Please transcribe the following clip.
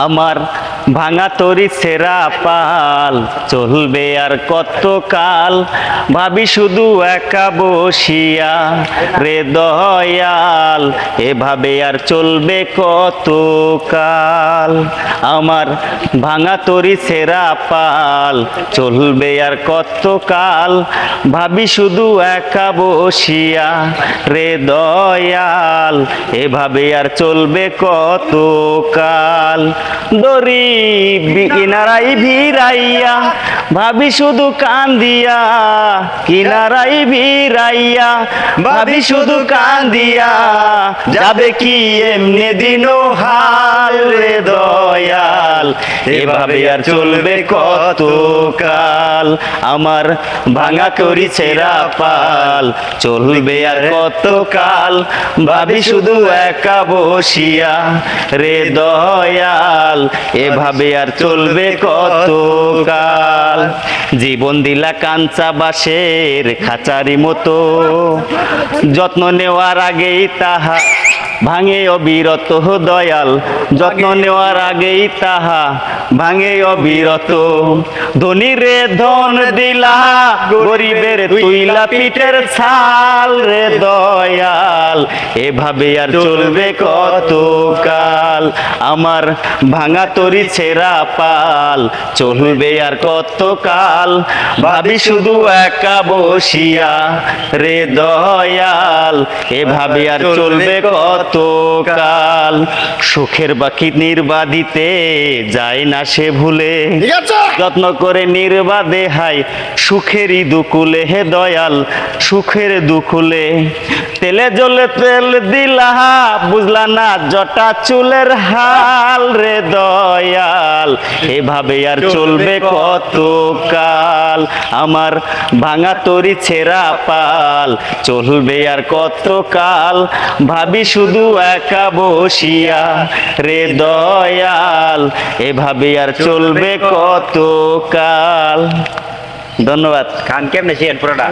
আমার ভাঙা তরি ছেঁড়া পাল চলবে আর কত কাল, ভাবি শুধু একা বসিয়া রে দয়াল, এভাবে আর চলবে কত কাল। আমার ভাঙা তরি ছেঁড়া পাল চলবে আর কত কাল, ভাবি শুধু একা বসিয়া রে দয়াল, এভাবে আর চলবে কত কাল। দড়ি কিনারাই ভিড়াইয়া ভাবি শুধু কান্দিয়া, কিনারাই ভিড়াইয়া ভাবি শুধু কান্দিয়া, যাবে কি এমনি দিন হাল রে দয়াল, এভাবে আর চলবে কত কাল। আমার ভাঙা তরি ছেঁড়া পাল চলবে আর কত কাল, ভাবি শুধু একা বসিয়া রে দয়াল, এভাবে আর চলবে কত কাল। জীবন দিলা কাঞ্চা বাঁশের খাঁচারি মতো, যত্ন নেওয়ার আগেই তাহা ভাঙে অবিরত দয়াল, যত্ন নেওয়ার আগেই তাহা ভাঙে অবিরত। ধনীরে ধন দিলা, গরিবের তুইলা পিঠের ছাল রে দয়াল, এভাবে আর চলবে কত কাল। আমার ভাঙা তরি ছেঁড়া পাল চলবে আর কত কাল, ভাবি শুধু একা বসিয়া রে দয়াল, এভাবে আর চলবে কত কাল। সুখের বাকি নির্বাদিতে যায় না সে ভুলে, যত্ন করে নির্বাদে হাই সুখেরই দুকুলে হে দয়াল, সুখের দুকুলে। তেলে জলে তেল দিলা, বুঝলা না জটা চুলের হাল রে দয়াল, এভাবে আর চলবে কত কাল। আমার ভাঙা তরি ছেঁড়া পাল চলবে আর কত কাল, ভাবি শুধু একা বসিয়া রে দয়াল, এভাবে আর চলবে কত কাল। ধন্যবাদ। গান কেমনে শেয়ার পুরোটা?